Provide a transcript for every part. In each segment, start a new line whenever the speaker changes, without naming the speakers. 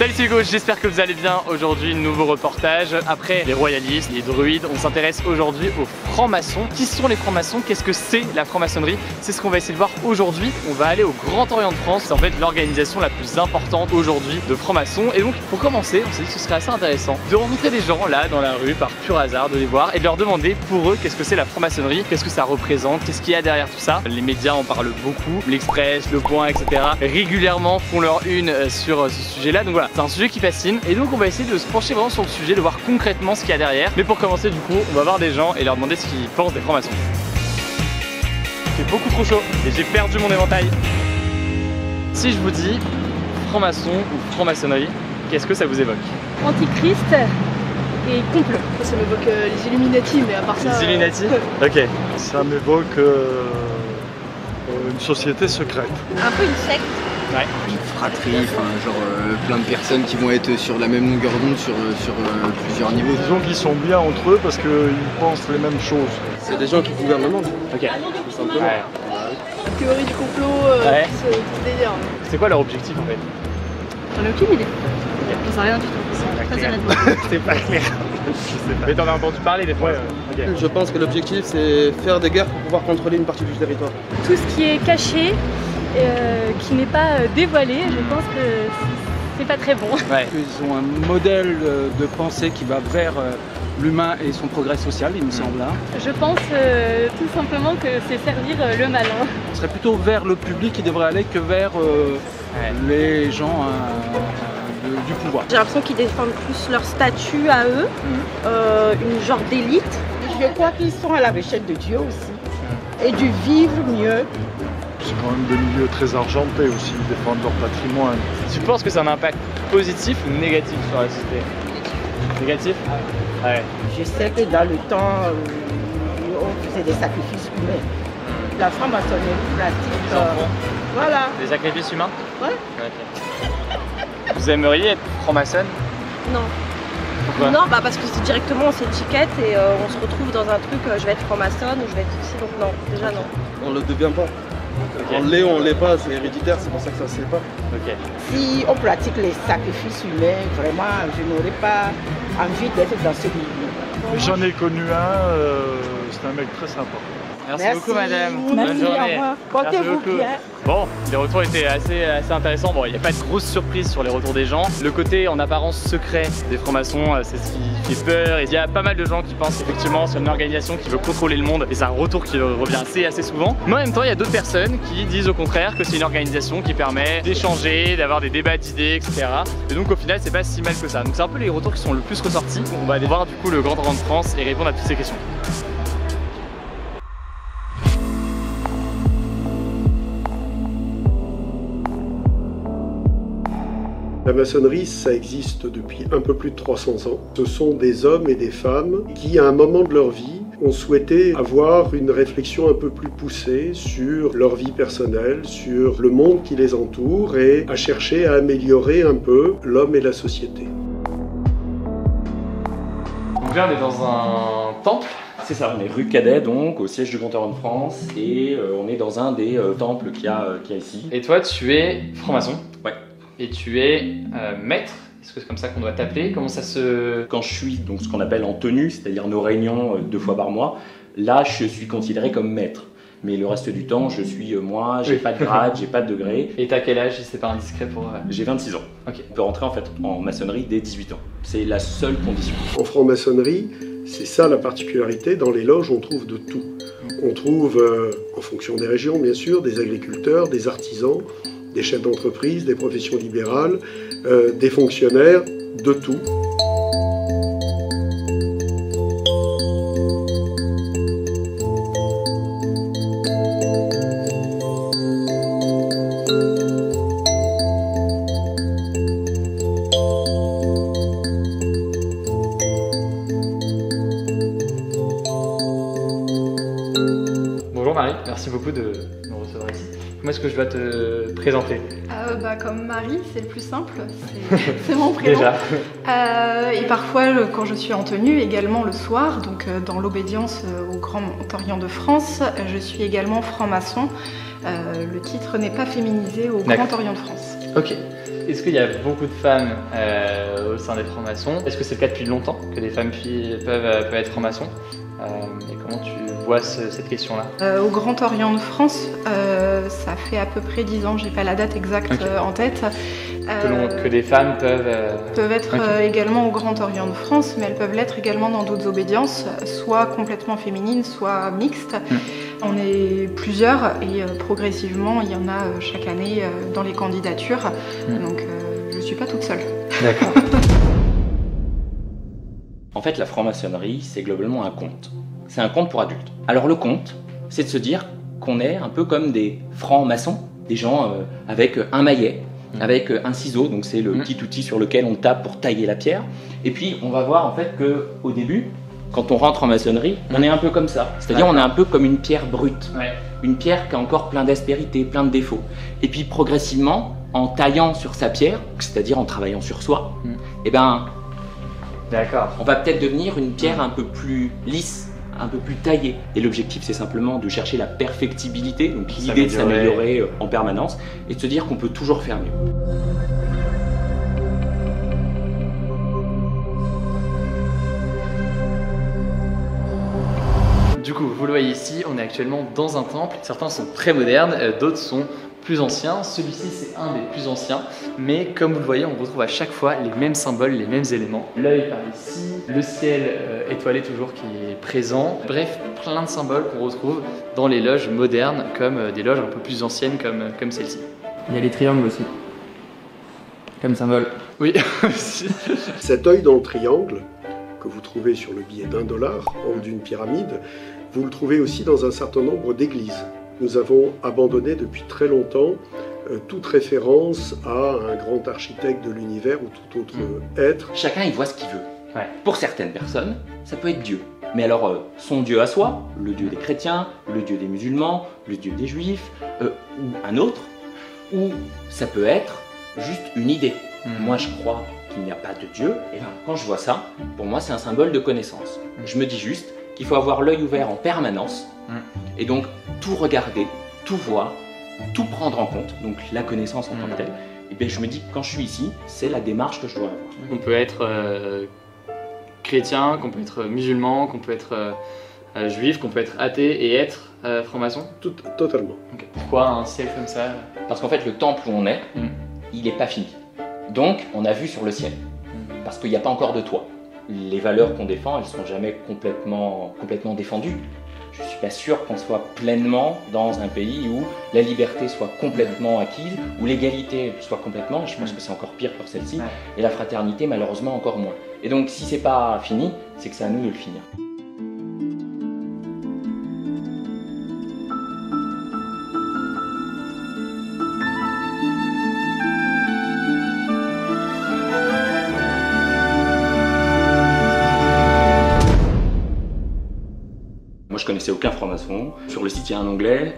Salut, c'est Hugo, j'espère que vous allez bien. Aujourd'hui, nouveau reportage. Après les royalistes, les druides, on s'intéresse aujourd'hui aux francs-maçons. Qui sont les francs-maçons? Qu'est-ce que c'est la franc-maçonnerie? C'est ce qu'on va essayer de voir aujourd'hui. On va aller au Grand Orient de France. C'est en fait l'organisation la plus importante aujourd'hui de francs-maçons. Et donc, pour commencer, on s'est dit que ce serait assez intéressant de rencontrer des gens là dans la rue par pur hasard, de les voir et de leur demander pour eux qu'est-ce que c'est la franc-maçonnerie, qu'est-ce que ça représente, qu'est-ce qu'il y a derrière tout ça. Les médias en parlent beaucoup, l'Express, Le Point, etc. régulièrement font leur une sur ce sujet-là. Donc voilà, c'est un sujet qui fascine et donc on va essayer de se pencher vraiment sur le sujet, de voir concrètement ce qu'il y a derrière. Mais pour commencer, du coup, on va voir des gens et leur demander ce qu'ils pensent des francs-maçons. Il fait beaucoup trop chaud et j'ai perdu mon éventail. Si je vous dis franc-maçon ou franc-maçonnerie, qu'est-ce que ça vous évoque?
Antichrist et complot.
Ça m'évoque les Illuminati, mais à part ça...
Les Illuminati. Ok.
Ça m'évoque une société secrète.
Un peu une secte.
Ouais.
Une fratrie, enfin genre plein de personnes qui vont être sur la même longueur d'onde sur plusieurs niveaux.
Disons qu'ils sont bien entre eux parce qu'ils pensent les mêmes choses.
C'est des gens qui gouvernent le monde.
Ok.
Tout simplement.
Ouais.
La théorie du complot,
Ouais.
tout ce délire.
C'est quoi leur objectif en fait?
J'en ai aucune idée. J'en sais rien du tout. Très honnêtement.
C'est pas clair. Je sais pas. Mais t'en as entendu parler des fois? Ok.
Je pense que l'objectif c'est faire des guerres pour pouvoir contrôler une partie du territoire.
Tout ce qui est caché, qui n'est pas dévoilé, je pense que c'est pas très bon.
Ouais.
Ils ont un modèle de pensée qui va vers l'humain et son progrès social, il me semble.
Je pense tout simplement que c'est servir le malin.
Ce serait plutôt vers le public qui devrait aller que vers les gens du pouvoir.
J'ai l'impression qu'ils défendent plus leur statut à eux, une genre d'élite.
Je crois qu'ils sont à la recherche de Dieu aussi et du vivre mieux.
C'est quand même des milieux très argentés aussi, ils défendent leur patrimoine.
Tu penses que c'est un impact positif ou négatif sur la société? Négatif? Ouais.
Je sais que dans le temps, on faisait des sacrifices humains. La franc-maçonnerie pratique. Voilà.
Des sacrifices humains?
Ouais.
Ok. Vous aimeriez être franc-maçonne?
Non.
Pourquoi?
Non, parce que c'est directement on s'étiquette et on se retrouve dans un truc, je vais être franc-maçonne ou je vais être ici, donc non, déjà non.
On le devient pas.
Okay.
On l'est ou on l'est pas, c'est héréditaire, c'est pour ça que ça se fait pas.
Ok.
Si on pratique les sacrifices humains, vraiment, je n'aurais pas envie d'être dans ce milieu.
J'en ai connu un, c'est un mec très sympa.
Merci beaucoup madame.
Merci,
Bonne journée.
au revoir. Portez-vous
Merci beaucoup.
bien.
Bon, les retours étaient assez intéressants. Bon, il n'y a pas de grosse surprise sur les retours des gens. Le côté en apparence secret des francs-maçons, c'est ce qui fait peur. Et il y a pas mal de gens qui pensent effectivement sur une organisation qui veut contrôler le monde. Et c'est un retour qui revient assez souvent. Mais en même temps, il y a d'autres personnes qui disent au contraire que c'est une organisation qui permet d'échanger, d'avoir des débats d'idées, etc. Et donc au final, c'est pas si mal que ça. Donc c'est un peu les retours qui sont le plus ressortis. On va aller voir du coup le Grand Orient de France et répondre à toutes ces questions.
La maçonnerie, ça existe depuis un peu plus de 300 ans. Ce sont des hommes et des femmes qui, à un moment de leur vie, ont souhaité avoir une réflexion un peu plus poussée sur leur vie personnelle, sur le monde qui les entoure et à chercher à améliorer un peu l'homme et la société.
Donc là, on est dans un temple.
C'est ça, on est rue Cadet, donc au siège du Grand Orient de France, et on est dans un des temples qu'il y a ici.
Et toi, tu es franc-maçon?
Ouais.
Et tu es maître? Est-ce que c'est comme ça qu'on doit t'appeler? Comment ça se...
Quand je suis donc ce qu'on appelle en tenue, c'est-à-dire nos réunions 2 fois par mois, là je suis considéré comme maître. Mais le reste du temps, je suis moi, j'ai pas de grade, j'ai pas de degré.
Et t'as quel âge si c'est pas indiscret pour...
J'ai 26 ans.
Ok.
On peut rentrer en fait en maçonnerie dès 18 ans. C'est la seule condition.
En franc-maçonnerie, c'est ça la particularité, dans les loges on trouve de tout. On trouve, en fonction des régions bien sûr, des agriculteurs, des artisans, des chefs d'entreprise, des professions libérales, des fonctionnaires, de tout.
Bonjour Marie, merci beaucoup de nous recevoir ici. Comment est-ce que je dois te présenter?
Comme Marie, c'est le plus simple, c'est mon prénom.
Déjà.
Et parfois, quand je suis en tenue, également le soir, donc dans l'obédience au Grand Orient de France, je suis également franc-maçon. Le titre n'est pas féminisé au Grand Orient de France.
Ok. Est-ce qu'il y a beaucoup de femmes au sein des francs-maçons? Est-ce que c'est le cas depuis longtemps que des femmes peuvent être francs-maçons? Et comment tu vois cette question-là?
Au Grand Orient de France, ça fait à peu près 10 ans, j'ai pas la date exacte en tête.
Que des femmes peuvent
être également au Grand Orient de France, mais elles peuvent l'être également dans d'autres obédiences, soit complètement féminines, soit mixtes. On est plusieurs et progressivement, il y en a chaque année dans les candidatures. Donc je ne suis pas toute seule.
D'accord.
En fait, la franc-maçonnerie, c'est globalement un conte. C'est un conte pour adultes. Alors le conte, c'est de se dire qu'on est un peu comme des francs-maçons, des gens avec un maillet, avec un ciseau, donc c'est le petit outil sur lequel on tape pour tailler la pierre. Et puis on va voir en fait qu'au début, quand on rentre en maçonnerie, on est un peu comme ça. C'est-à-dire on est un peu comme une pierre brute. Une pierre qui a encore plein d'aspérités, plein de défauts. Et puis progressivement, en taillant sur sa pierre, c'est-à-dire en travaillant sur soi, eh ben, on va peut-être devenir une pierre un peu plus lisse, un peu plus taillée. Et l'objectif, c'est simplement de chercher la perfectibilité, donc l'idée de s'améliorer en permanence, et de se dire qu'on peut toujours faire mieux.
Du coup, vous le voyez ici, on est actuellement dans un temple. Certains sont très modernes, d'autres sont plus anciens. Celui-ci, c'est un des plus anciens. Mais comme vous le voyez, on retrouve à chaque fois les mêmes symboles, les mêmes éléments. L'œil par ici, le ciel étoilé toujours qui est présent. Bref, plein de symboles qu'on retrouve dans les loges modernes, comme des loges un peu plus anciennes comme celle-ci.
Il y a les triangles aussi, comme symbole.
Oui.
Cet œil dans le triangle, que vous trouvez sur le billet d'1 $ en haut d'une pyramide, vous le trouvez aussi dans un certain nombre d'églises. Nous avons abandonné depuis très longtemps toute référence à un grand architecte de l'univers ou tout autre être.
Chacun y voit ce qu'il veut. Pour certaines personnes, ça peut être Dieu. Mais alors, son Dieu à soi, le Dieu des chrétiens, le Dieu des musulmans, le Dieu des juifs, ou un autre, ou ça peut être juste une idée. Moi, je crois qu'il n'y a pas de Dieu, et bien, quand je vois ça, pour moi, c'est un symbole de connaissance. Je me dis juste qu'il faut avoir l'œil ouvert en permanence, et donc tout regarder, tout voir, tout prendre en compte, donc la connaissance en tant que telle. Et bien, je me dis que quand je suis ici, c'est la démarche que je dois avoir.
On peut être chrétien, qu'on peut être musulman, qu'on peut être juif, qu'on peut être athée et être franc-maçon.
Totalement.
Pourquoi un ciel comme ça?
Parce qu'en fait, le temple où on est, il n'est pas fini. Donc, on a vu sur le ciel, parce qu'il n'y a pas encore de toit. Les valeurs qu'on défend, elles ne sont jamais complètement défendues. Je ne suis pas sûr qu'on soit pleinement dans un pays où la liberté soit complètement acquise, où l'égalité soit complètement, je pense que c'est encore pire pour celle-ci, et la fraternité, malheureusement, encore moins. Et donc, si c'est pas fini, c'est que c'est à nous de le finir. Je connaissais aucun franc-maçon. Sur le site, il y a un onglet.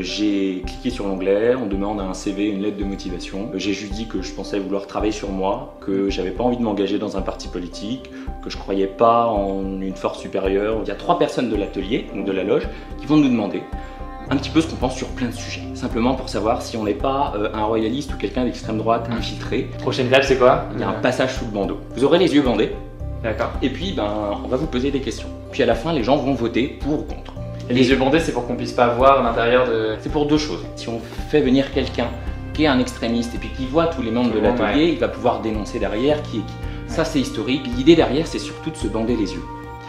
J'ai cliqué sur l'onglet, on demande un CV, une lettre de motivation. J'ai juste dit que je pensais vouloir travailler sur moi, que j'avais pas envie de m'engager dans un parti politique, que je croyais pas en une force supérieure. Il y a 3 personnes de l'atelier, donc de la loge, qui vont nous demander un petit peu ce qu'on pense sur plein de sujets. Simplement pour savoir si on n'est pas un royaliste ou quelqu'un d'extrême droite infiltré.
Prochaine étape, c'est quoi?
Il y a un passage sous le bandeau. Vous aurez les yeux bandés.
D'accord.
Et puis, on va vous poser des questions. Puis à la fin, les gens vont voter pour ou contre.
Et les yeux bandés, c'est pour qu'on puisse pas voir l'intérieur de...
C'est pour 2 choses. Si on fait venir quelqu'un qui est un extrémiste et puis qui voit tous les membres de l'atelier, il va pouvoir dénoncer derrière qui est qui. Ça, c'est historique. L'idée derrière, c'est surtout de se bander les yeux.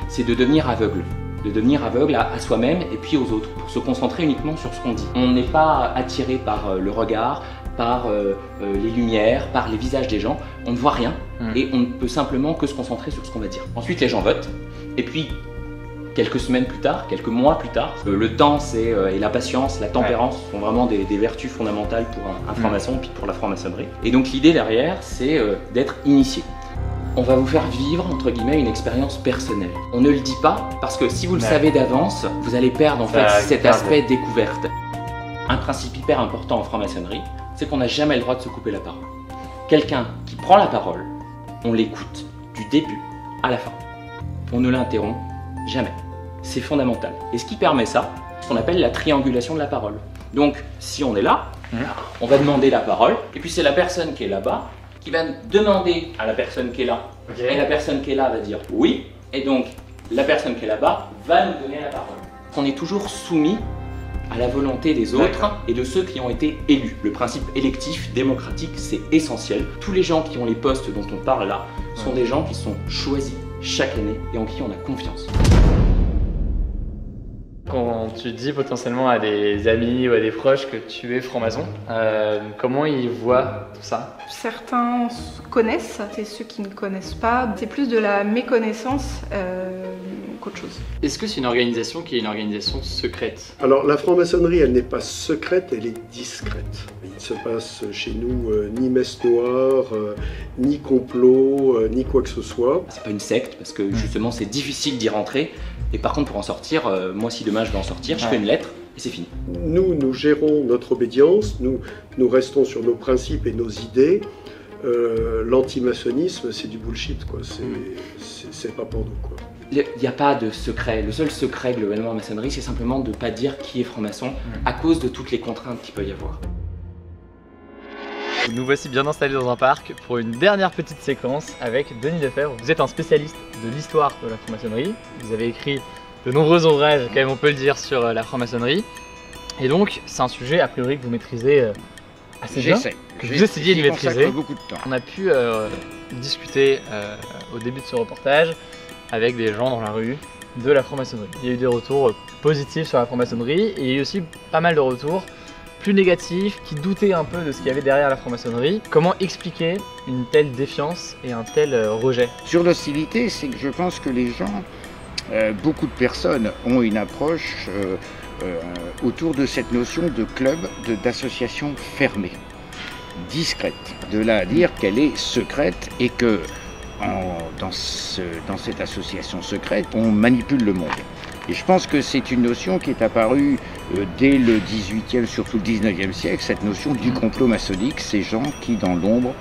C'est de devenir aveugle. De devenir aveugle à soi-même et puis aux autres, pour se concentrer uniquement sur ce qu'on dit. On n'est pas attiré par le regard, par les lumières, par les visages des gens. On ne voit rien et on ne peut simplement que se concentrer sur ce qu'on va dire. Ensuite, les gens votent. Et puis, quelques semaines plus tard, quelques mois plus tard, le temps et la patience, la tempérance sont vraiment des vertus fondamentales pour un franc-maçon puis pour la franc-maçonnerie. Et donc l'idée derrière, c'est d'être initié. On va vous faire vivre, entre guillemets, une expérience personnelle. On ne le dit pas parce que si vous le savez d'avance, vous allez perdre en fait cet aspect découverte. Un principe hyper important en franc-maçonnerie, c'est qu'on n'a jamais le droit de se couper la parole. Quelqu'un qui prend la parole, on l'écoute du début à la fin. On ne l'interrompt jamais. C'est fondamental. Et ce qui permet ça, c'est ce qu'on appelle la triangulation de la parole. Donc, si on est là, On va demander la parole, et puis c'est la personne qui est là-bas qui va demander à la personne qui est là. Et la personne qui est là va dire oui, et donc la personne qui est là-bas va nous donner la parole. On est toujours soumis à la volonté des autres et de ceux qui ont été élus. Le principe électif, démocratique, c'est essentiel. Tous les gens qui ont les postes dont on parle là sont des gens qui sont choisis chaque année et en qui on a confiance.
Quand tu dis potentiellement à des amis ou à des proches que tu es franc-maçon, comment ils voient tout ça?
Certains connaissent, et ceux qui ne connaissent pas, c'est plus de la méconnaissance qu'autre chose.
Est-ce que c'est une organisation qui est une organisation secrète?
Alors la franc-maçonnerie, elle n'est pas secrète, elle est discrète. Il ne se passe chez nous ni messe noire, ni complot, ni quoi que ce soit.
C'est pas une secte parce que justement c'est difficile d'y rentrer. Et par contre pour en sortir, moi si demain je vais en sortir, je fais une lettre et c'est fini.
Nous gérons notre obédience, nous restons sur nos principes et nos idées. L'antimaçonnisme, c'est du bullshit, quoi. C'est pas pour nous, quoi.
Il n'y a pas de secret. Le seul secret globalement en maçonnerie, c'est simplement de ne pas dire qui est franc-maçon à cause de toutes les contraintes qu'il peut y avoir.
Nous voici bien installés dans un parc pour une dernière petite séquence avec Denis Lefebvre. Vous êtes un spécialiste de l'histoire de la franc-maçonnerie. Vous avez écrit de nombreux ouvrages, quand même on peut le dire, sur la franc-maçonnerie. Et donc, c'est un sujet a priori que vous maîtrisez assez bien, que vous essayez de maîtriser.
Beaucoup de temps.
On a pu discuter au début de ce reportage avec des gens dans la rue de la franc-maçonnerie. Il y a eu des retours positifs sur la franc-maçonnerie et il y a eu aussi pas mal de retours plus négatifs qui doutaient un peu de ce qu'il y avait derrière la franc-maçonnerie. Comment expliquer une telle défiance et un tel rejet?
Sur l'hostilité, c'est que je pense que les gens, beaucoup de personnes ont une approche autour de cette notion de club, d'association fermée, discrète. De là à dire qu'elle est secrète et que dans cette association secrète, on manipule le monde. Et je pense que c'est une notion qui est apparue dès le 18e, surtout le 19e siècle, cette notion du complot maçonnique, ces gens qui dans l'ombre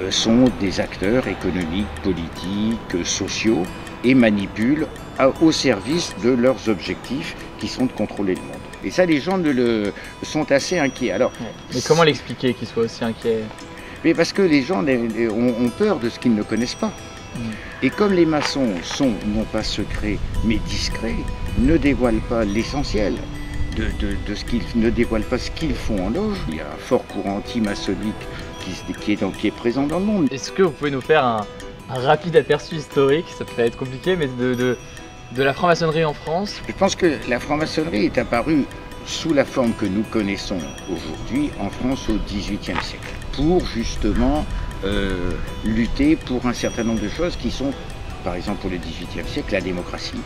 sont des acteurs économiques, politiques, sociaux et manipulent au service de leurs objectifs qui sont de contrôler le monde. Et ça, les gens sont assez inquiets. Alors,
mais comment l'expliquer qu'ils soient aussi inquiets?
Mais parce que les gens ont peur de ce qu'ils ne connaissent pas. Et comme les maçons sont, non pas secrets, mais discrets, ne dévoilent pas l'essentiel de ce qu'ils ne dévoilent pas ce qu'ils font en loge. Il y a un fort courant anti-maçonnique qui est présent dans le monde.
Est-ce que vous pouvez nous faire un rapide aperçu historique, ça peut être compliqué, mais de la franc-maçonnerie en France?
Je pense que la franc-maçonnerie est apparue sous la forme que nous connaissons aujourd'hui en France au XVIIIe siècle, pour justement lutter pour un certain nombre de choses qui sont, par exemple pour le XVIIIe siècle, la démocratie,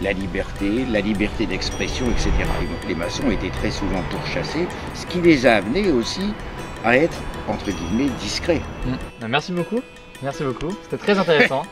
la liberté d'expression, etc. Et donc les maçons étaient très souvent pourchassés, ce qui les a amenés aussi à être, entre guillemets, discrets.
Merci beaucoup, c'était très intéressant.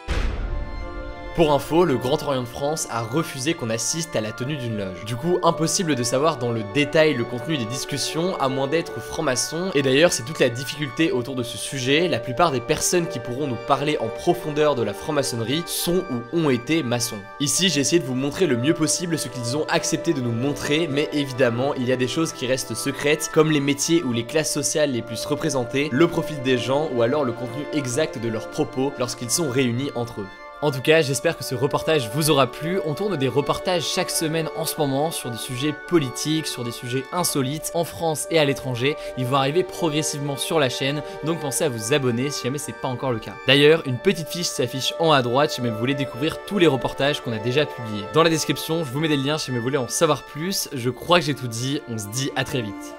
Pour info, le Grand Orient de France a refusé qu'on assiste à la tenue d'une loge. Du coup, impossible de savoir dans le détail le contenu des discussions, à moins d'être franc-maçon. Et d'ailleurs, c'est toute la difficulté autour de ce sujet. La plupart des personnes qui pourront nous parler en profondeur de la franc-maçonnerie sont ou ont été maçons. Ici, j'ai essayé de vous montrer le mieux possible ce qu'ils ont accepté de nous montrer, mais évidemment, il y a des choses qui restent secrètes, comme les métiers ou les classes sociales les plus représentées, le profil des gens, ou alors le contenu exact de leurs propos lorsqu'ils sont réunis entre eux. En tout cas, j'espère que ce reportage vous aura plu. On tourne des reportages chaque semaine en ce moment sur des sujets politiques, sur des sujets insolites en France et à l'étranger. Ils vont arriver progressivement sur la chaîne, donc pensez à vous abonner si jamais c'est pas encore le cas. D'ailleurs, une petite fiche s'affiche en haut à droite si jamais vous voulez découvrir tous les reportages qu'on a déjà publiés. Dans la description, je vous mets des liens si jamais vous voulez en savoir plus. Je crois que j'ai tout dit, on se dit à très vite.